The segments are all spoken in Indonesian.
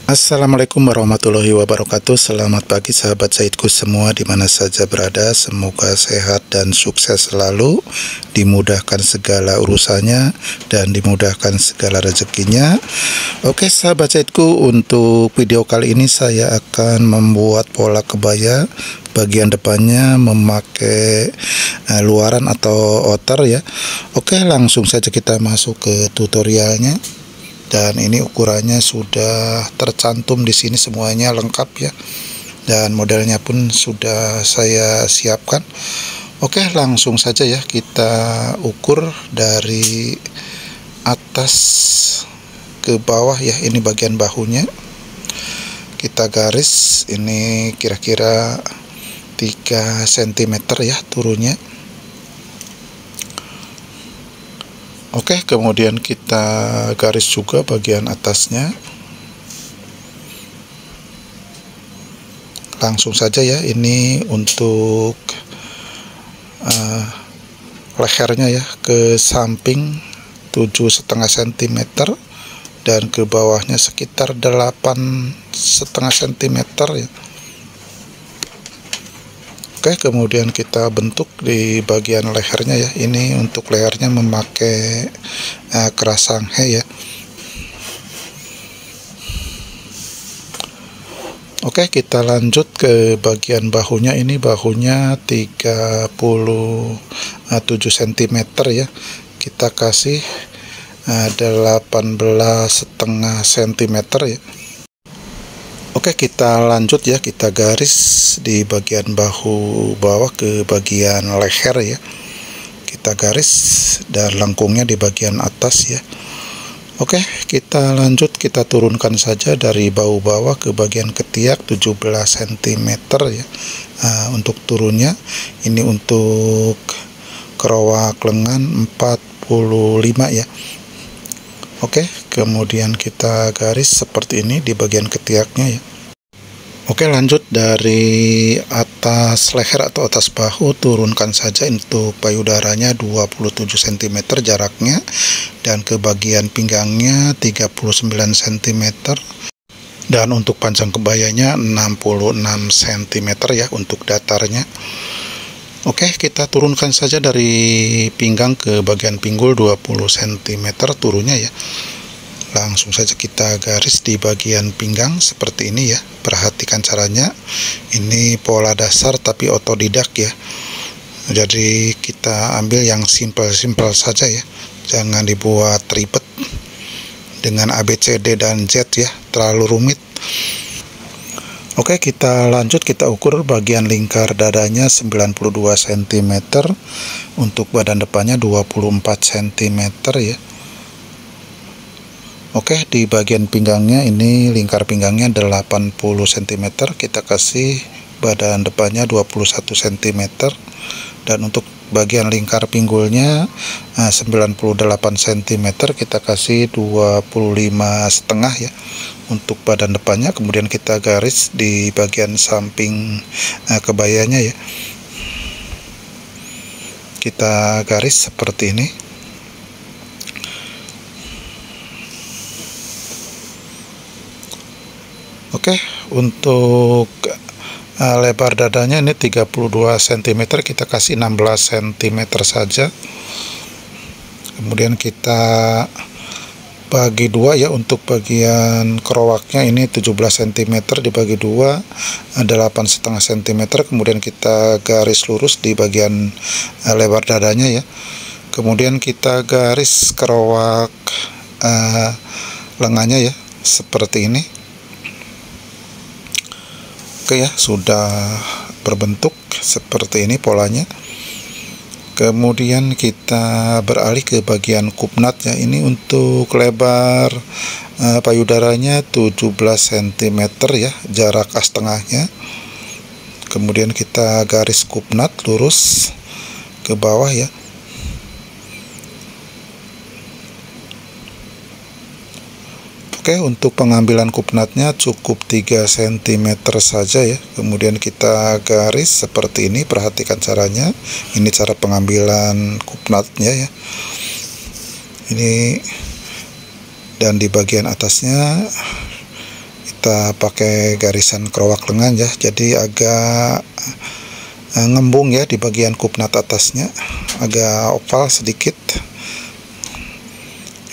Assalamualaikum warahmatullahi wabarakatuh. Selamat pagi sahabat Saidku semua di mana saja berada. Semoga sehat dan sukses selalu, dimudahkan segala urusannya dan dimudahkan segala rezekinya. Oke sahabat Saidku, untuk video kali ini saya akan membuat pola kebaya. Bagian depannya memakai luaran atau outer ya. Oke, langsung saja kita masuk ke tutorialnya. Dan ini ukurannya sudah tercantum di sini, semuanya lengkap ya. Dan modelnya pun sudah saya siapkan. Oke, langsung saja ya kita ukur dari atas ke bawah ya. Ini bagian bahunya. Kita garis ini kira-kira 3 cm ya turunnya. Oke, kemudian kita garis juga bagian atasnya. Langsung saja ya, ini untuk lehernya ya, ke samping 7,5 cm dan ke bawahnya sekitar 8,5 cm ya. Oke, kemudian kita bentuk di bagian lehernya ya. Ini untuk lehernya memakai keras Shanghai ya. Oke, kita lanjut ke bagian bahunya. Ini bahunya 37 cm ya. Kita kasih 18,5 cm ya. Oke, kita lanjut ya, kita garis di bagian bahu bawah ke bagian leher ya. Kita garis dan lengkungnya di bagian atas ya. Oke, kita lanjut, kita turunkan saja dari bahu bawah ke bagian ketiak 17 cm ya. Untuk turunnya ini untuk kerowak lengan 45 ya. Oke, kemudian kita garis seperti ini di bagian ketiaknya ya. Oke, lanjut dari atas leher atau atas bahu, turunkan saja untuk payudaranya 27 cm jaraknya, dan ke bagian pinggangnya 39 cm, dan untuk panjang kebayanya 66 cm ya untuk datarnya. Oke, kita turunkan saja dari pinggang ke bagian pinggul 20 cm turunnya ya. Langsung saja kita garis di bagian pinggang seperti ini ya. Perhatikan caranya. Ini pola dasar tapi otodidak ya. Jadi kita ambil yang simpel-simpel saja ya. Jangan dibuat ribet dengan A, B, C, D, dan Z ya. Terlalu rumit. Oke, kita lanjut, kita ukur bagian lingkar dadanya 92 cm. Untuk badan depannya 24 cm ya. Oke, di bagian pinggangnya ini lingkar pinggangnya 80 cm, kita kasih badan depannya 21 cm, dan untuk bagian lingkar pinggulnya 98 cm, kita kasih 25,5 ya untuk badan depannya. Kemudian kita garis di bagian samping kebayanya ya, kita garis seperti ini. Oke, untuk lebar dadanya ini 32 cm, kita kasih 16 cm saja. Kemudian kita bagi dua ya, untuk bagian kerowaknya ini 17 cm dibagi dua, 8,5 cm. Kemudian kita garis lurus di bagian lebar dadanya ya. Kemudian kita garis kerowak lengannya ya, seperti ini. Oke ya, sudah berbentuk seperti ini polanya. Kemudian kita beralih ke bagian kupnat ya. Ini untuk lebar payudaranya 17 cm ya, jarak as tengahnya. Kemudian kita garis kupnat lurus ke bawah ya. Oke, untuk pengambilan kupnatnya cukup 3 cm saja ya. Kemudian kita garis seperti ini, perhatikan caranya. Ini cara pengambilan kupnatnya ya. Ini dan di bagian atasnya kita kita pakai garisan kerowak lengan ya, jadi agak ngembung ya di bagian kupnat atasnya, agak oval sedikit.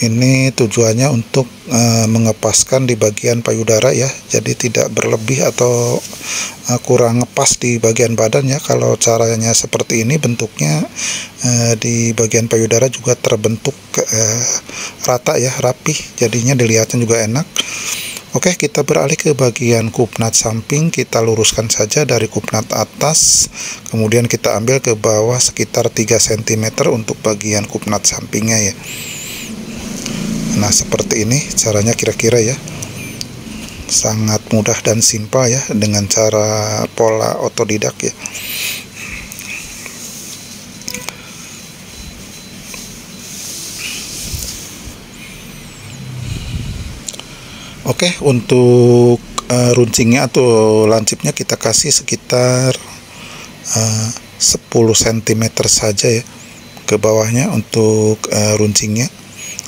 Ini tujuannya untuk mengepaskan di bagian payudara ya, jadi tidak berlebih atau kurang ngepas di bagian badan ya. Kalau caranya seperti ini, bentuknya di bagian payudara juga terbentuk rata ya, rapih, jadinya dilihatnya juga enak. Oke, kita beralih ke bagian kupnat samping. Kita luruskan saja dari kupnat atas, kemudian kita ambil ke bawah sekitar 3 cm untuk bagian kupnat sampingnya ya. Nah, seperti ini caranya kira-kira ya. Sangat mudah dan simpel ya, dengan cara pola otodidak ya. Oke, untuk runcingnya atau lancipnya kita kasih sekitar 10 cm saja ya ke bawahnya untuk runcingnya.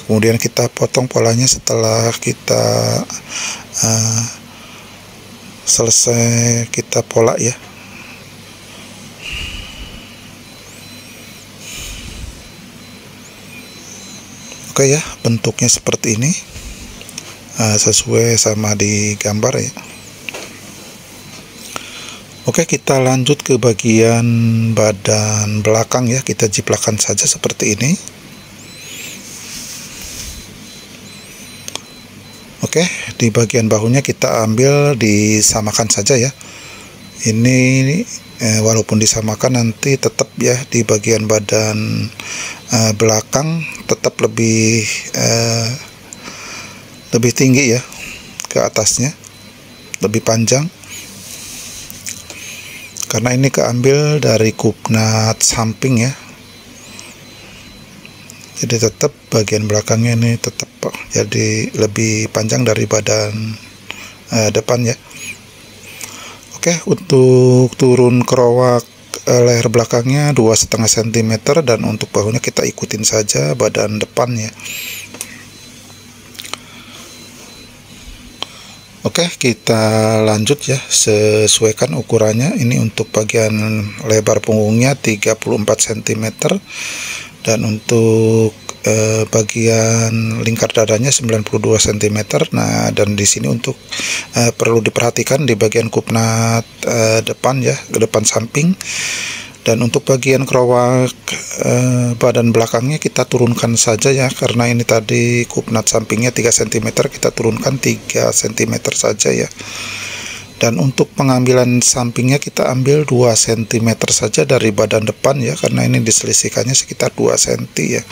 Kemudian kita potong polanya setelah kita selesai kita pola ya. Oke ya, bentuknya seperti ini, sesuai sama di gambar ya. Oke, kita lanjut ke bagian badan belakang ya. Kita jiplakan saja seperti ini. Oke, di bagian bahunya kita ambil disamakan saja ya. Ini walaupun disamakan, nanti tetap ya di bagian badan belakang tetap lebih tinggi ya ke atasnya, lebih panjang, karena ini keambil dari kupnat samping ya. Jadi tetap bagian belakangnya ini tetap jadi lebih panjang dari badan depan ya. Oke, untuk turun kerowak leher belakangnya 2,5 cm, dan untuk bahunya kita ikutin saja badan depan ya. Oke, kita lanjut ya, sesuaikan ukurannya. Ini untuk bagian lebar punggungnya 34 cm, dan untuk bagian lingkar dadanya 92 cm. Nah, dan di sini untuk perlu diperhatikan di bagian kupnat depan ya, ke depan samping. Dan untuk bagian kerowak badan belakangnya kita turunkan saja ya, karena ini tadi kupnat sampingnya 3 cm, kita turunkan 3 cm saja ya. Dan untuk pengambilan sampingnya kita ambil 2 cm saja dari badan depan ya, karena ini diselisihkannya sekitar 2 cm ya.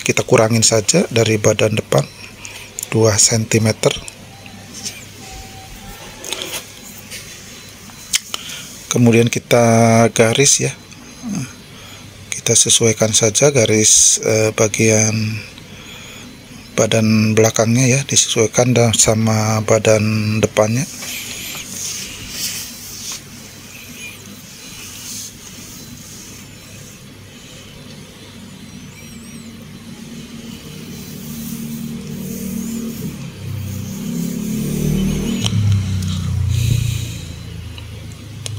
Kita kurangin saja dari badan depan 2 cm. Kemudian kita garis ya, kita sesuaikan saja garis bagian badan belakangnya ya, disesuaikan sama badan depannya.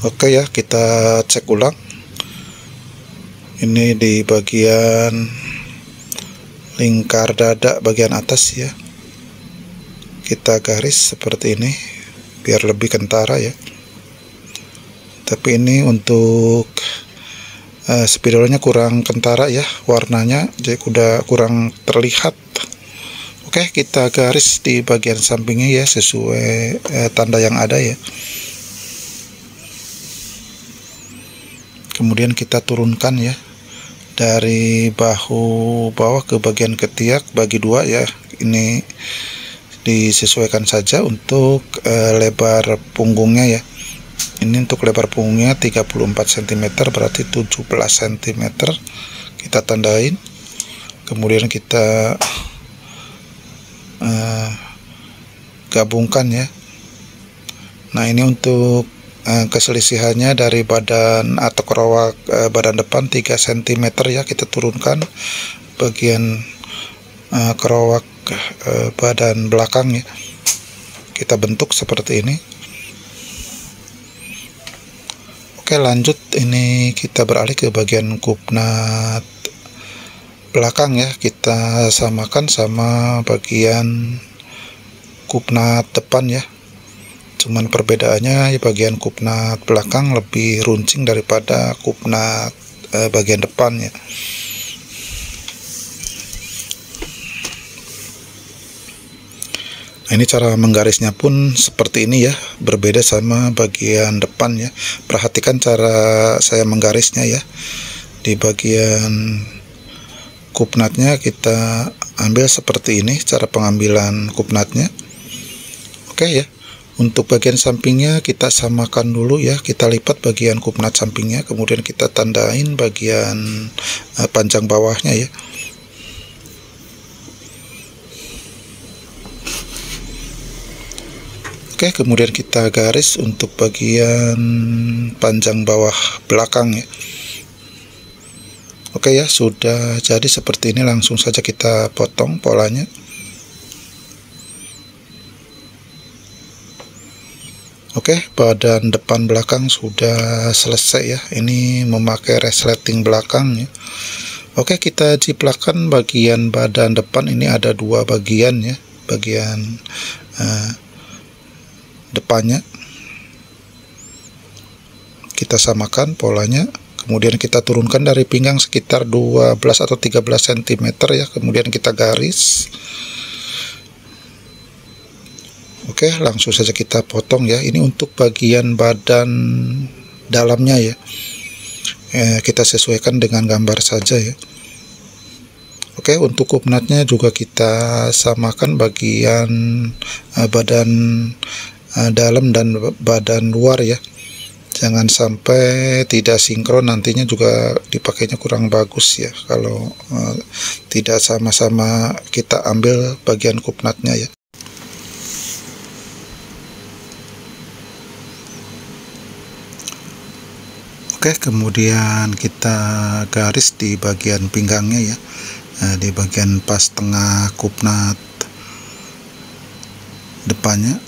Oke ya, kita cek ulang. Ini di bagian lingkar dada bagian atas ya, kita garis seperti ini biar lebih kentara ya. Tapi ini untuk spidolnya kurang kentara ya warnanya, jadi udah kurang terlihat. Oke, kita garis di bagian sampingnya ya, sesuai tanda yang ada ya. Kemudian kita turunkan ya dari bahu bawah ke bagian ketiak, bagi 2 ya. Ini disesuaikan saja untuk lebar punggungnya ya. Ini untuk lebar punggungnya 34 cm, berarti 17 cm kita tandain. Kemudian kita gabungkan ya. Nah, ini untuk keselisihannya dari badan atau kerowak badan depan 3 cm ya, kita turunkan kerowak badan belakang ya, kita bentuk seperti ini. Oke, lanjut, ini kita beralih ke bagian kupnat belakang ya. Kita samakan sama bagian kupnat depan ya. Cuman perbedaannya bagian kupnat belakang lebih runcing daripada kupnat bagian depan ya. Nah, ini cara menggarisnya pun seperti ini ya, berbeda sama bagian depan ya. Perhatikan cara saya menggarisnya ya. Di bagian kupnatnya kita ambil seperti ini cara pengambilan kupnatnya. Oke ya. Untuk bagian sampingnya kita samakan dulu ya, kita lipat bagian kupnat sampingnya, kemudian kita tandain bagian panjang bawahnya ya. Oke, kemudian kita garis untuk bagian panjang bawah belakang ya. Oke ya, sudah jadi seperti ini, langsung saja kita potong polanya. Oke, badan depan belakang sudah selesai ya. Ini memakai resleting belakang ya. Oke, kita jiplakan bagian badan depan. Ini ada dua bagian ya. Bagian depannya kita samakan polanya, kemudian kita turunkan dari pinggang sekitar 12 atau 13 cm ya, kemudian kita garis. Oke, langsung saja kita potong ya. Ini untuk bagian badan dalamnya ya. Kita sesuaikan dengan gambar saja ya. Oke, untuk kupnatnya juga kita samakan bagian badan dalam dan badan luar ya. Jangan sampai tidak sinkron, nantinya juga dipakainya kurang bagus ya kalau tidak sama-sama kita ambil bagian kupnatnya ya. Oke, kemudian kita garis di bagian pinggangnya ya, di bagian pas tengah kupnat depannya.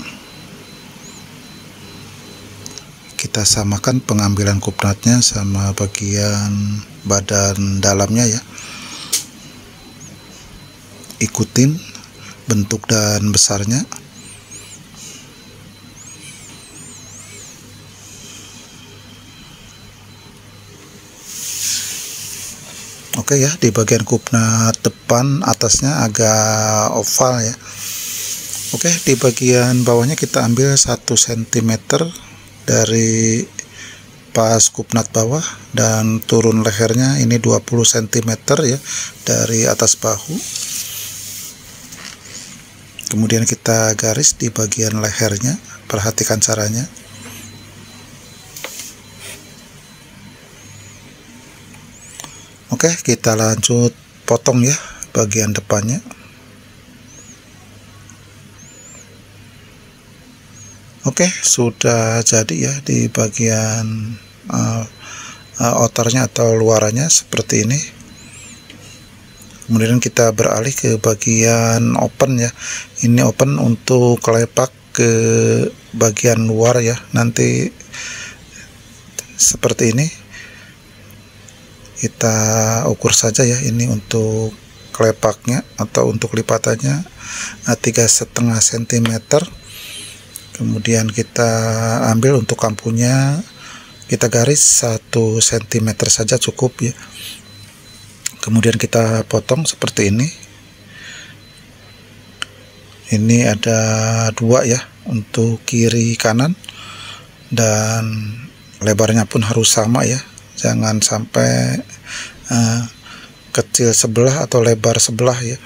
Kita samakan pengambilan kupnatnya sama bagian badan dalamnya ya. Ikutin bentuk dan besarnya. Oke ya, di bagian kupnat depan atasnya agak oval ya. Oke, di bagian bawahnya kita ambil 1 cm dari pas kupnat bawah dan turun lehernya ini 20 cm ya dari atas bahu. Kemudian kita garis di bagian lehernya, perhatikan caranya. Oke, kita lanjut potong ya bagian depannya. Oke, sudah jadi ya di bagian outernya atau luarannya seperti ini. Kemudian kita beralih ke bagian open ya. Ini open untuk kelepak ke bagian luar ya. Nanti seperti ini. Kita ukur saja ya, ini untuk kelepaknya atau untuk lipatannya 3,5 cm. Kemudian kita ambil untuk kampunya, kita garis 1 cm saja cukup ya. Kemudian kita potong seperti ini. Ini ada 2 ya, untuk kiri kanan, dan lebarnya pun harus sama ya. Jangan sampai kecil sebelah atau lebar sebelah ya.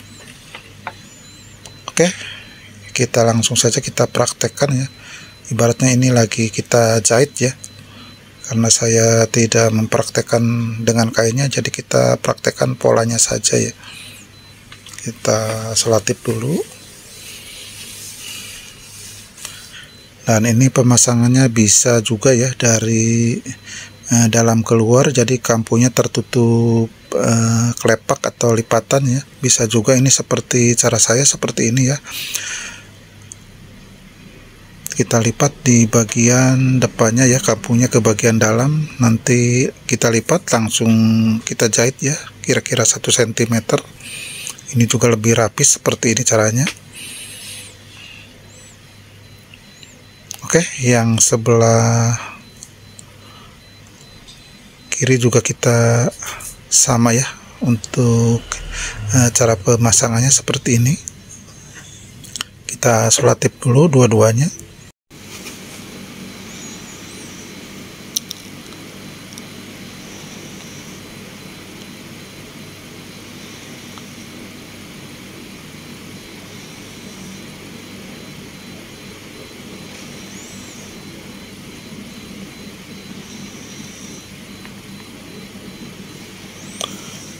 Oke, kita langsung saja kita praktekkan ya. Ibaratnya ini lagi kita jahit ya. Karena saya tidak mempraktekkan dengan kainnya, jadi kita praktekkan polanya saja ya. Kita selatip dulu. Dan ini pemasangannya bisa juga ya dari dalam keluar, jadi kampunya tertutup kelepak atau lipatan ya. Bisa juga ini seperti cara saya seperti ini ya. kita lipat di bagian depannya ya, kapunya ke bagian dalam, nanti kita lipat langsung kita jahit ya, kira-kira 1 cm. Ini juga lebih rapi, seperti ini caranya. Oke, yang sebelah kiri juga kita sama ya, untuk cara pemasangannya seperti ini. Kita selotip dulu dua-duanya.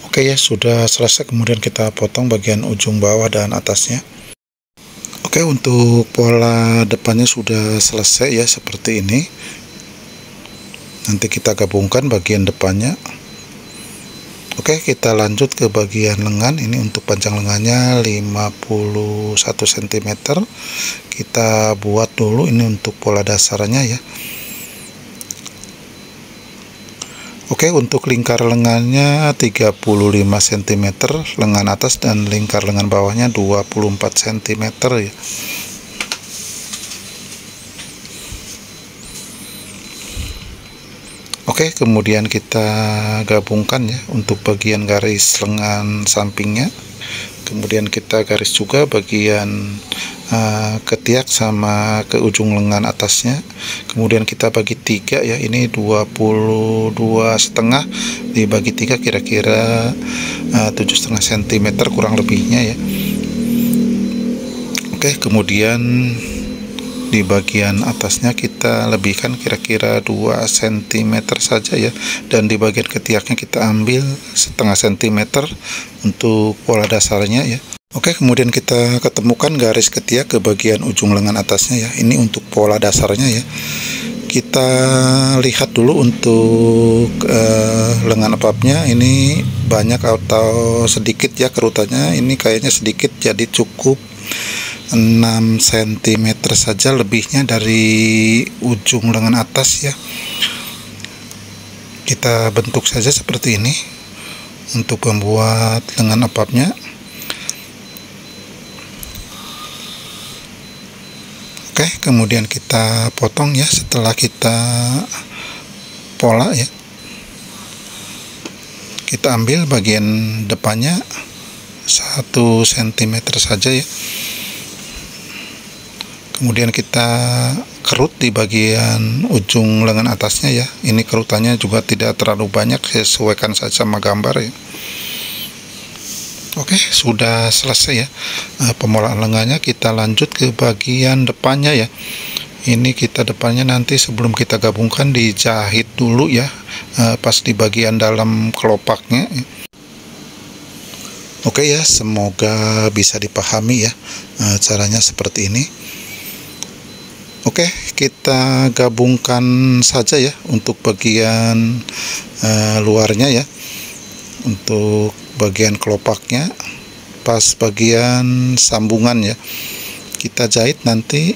Oke ya, sudah selesai. Kemudian kita potong bagian ujung bawah dan atasnya. Oke, untuk pola depannya sudah selesai ya, seperti ini. Nanti kita gabungkan bagian depannya. Oke, kita lanjut ke bagian lengan. Ini untuk panjang lengannya 51 cm. Kita buat dulu ini untuk pola dasarnya ya. Oke, untuk lingkar lengannya 35 cm lengan atas, dan lingkar lengan bawahnya 24 cm ya. Oke, kemudian kita gabungkan ya untuk bagian garis lengan sampingnya. Kemudian kita garis juga bagian ketiak sama ke ujung lengan atasnya. Kemudian kita bagi 3 ya, ini 22,5 dibagi 3 kira-kira 7,5 cm kurang lebihnya ya. Oke, kemudian di bagian atasnya kita lebihkan kira-kira 2 cm saja ya, dan di bagian ketiaknya kita ambil setengah cm untuk pola dasarnya ya. Oke, kemudian kita ketemukan garis ketiak ke bagian ujung lengan atasnya ya. Ini untuk pola dasarnya ya. Kita lihat dulu untuk lengan epapnya ini banyak atau sedikit ya kerutannya. Ini kayaknya sedikit, jadi cukup 6 cm saja lebihnya dari ujung lengan atas ya. Kita bentuk saja seperti ini untuk membuat lengan epapnya. Oke, kemudian kita potong ya setelah kita pola ya. Kita ambil bagian depannya 1 cm saja ya. Kemudian kita kerut di bagian ujung lengan atasnya ya. Ini kerutannya juga tidak terlalu banyak, sesuaikan saja sama gambar ya. Oke, sudah selesai ya pemolaan lengannya. Kita lanjut ke bagian depannya ya. Ini kita depannya nanti sebelum kita gabungkan dijahit dulu ya, pas di bagian dalam kelopaknya. Oke ya, semoga bisa dipahami ya caranya seperti ini. Oke, kita gabungkan saja ya untuk bagian luarnya ya. Untuk bagian kelopaknya pas bagian sambungan ya, kita jahit nanti.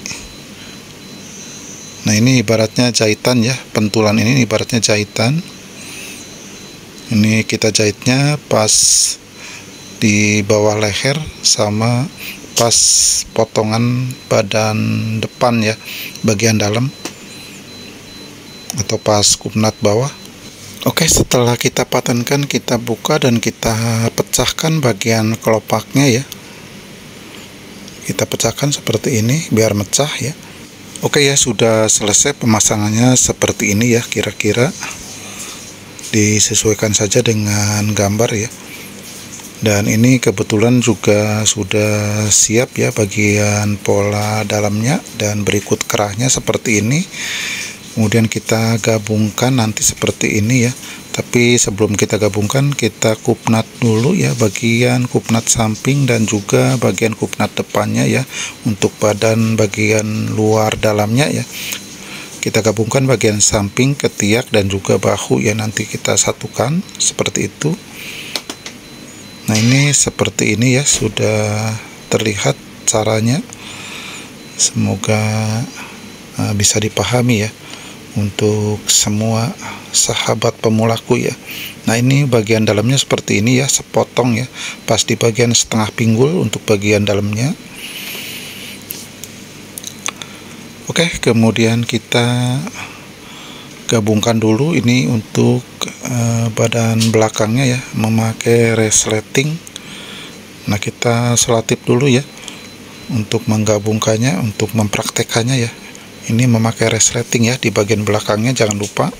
Nah, ini ibaratnya jahitan ya, pentulan ini ibaratnya jahitan. Ini kita jahitnya pas di bawah leher sama pas potongan badan depan ya, bagian dalam atau pas kupnat bawah. Oke, setelah kita patenkan, kita buka dan kita pecahkan bagian kelopaknya ya. Kita pecahkan seperti ini biar mecah ya. Oke ya, sudah selesai pemasangannya seperti ini ya, kira-kira disesuaikan saja dengan gambar ya. Dan ini kebetulan juga sudah siap ya bagian pola dalamnya, dan berikut kerahnya seperti ini. Kemudian kita gabungkan nanti seperti ini ya. Tapi sebelum kita gabungkan, kita kupnat dulu ya bagian kupnat samping dan juga bagian kupnat depannya ya, untuk badan bagian luar dalamnya ya. Kita gabungkan bagian samping, ketiak dan juga bahu ya, nanti kita satukan seperti itu. Nah, ini seperti ini ya, sudah terlihat caranya. Semoga bisa dipahami ya untuk semua sahabat pemulaku ya. Nah, ini bagian dalamnya seperti ini ya, sepotong ya, pas di bagian setengah pinggul untuk bagian dalamnya. Oke, kemudian kita gabungkan dulu ini untuk badan belakangnya ya, memakai resleting. Nah, kita selotip dulu ya untuk menggabungkannya, untuk mempraktekannya ya. Ini memakai resleting ya di bagian belakangnya, jangan lupa.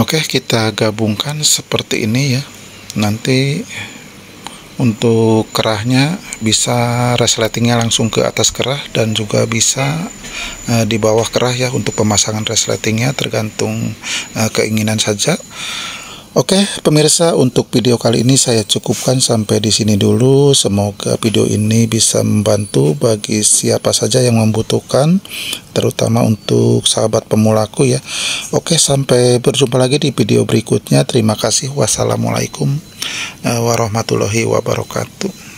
Oke, kita gabungkan seperti ini ya. Nanti untuk kerahnya bisa resletingnya langsung ke atas kerah, dan juga bisa di bawah kerah ya untuk pemasangan resletingnya, tergantung keinginan saja. Oke pemirsa, untuk video kali ini saya cukupkan sampai di sini dulu. Semoga video ini bisa membantu bagi siapa saja yang membutuhkan, terutama untuk sahabat pemulaku ya. Oke, sampai berjumpa lagi di video berikutnya. Terima kasih. Wassalamualaikum warahmatullahi wabarakatuh.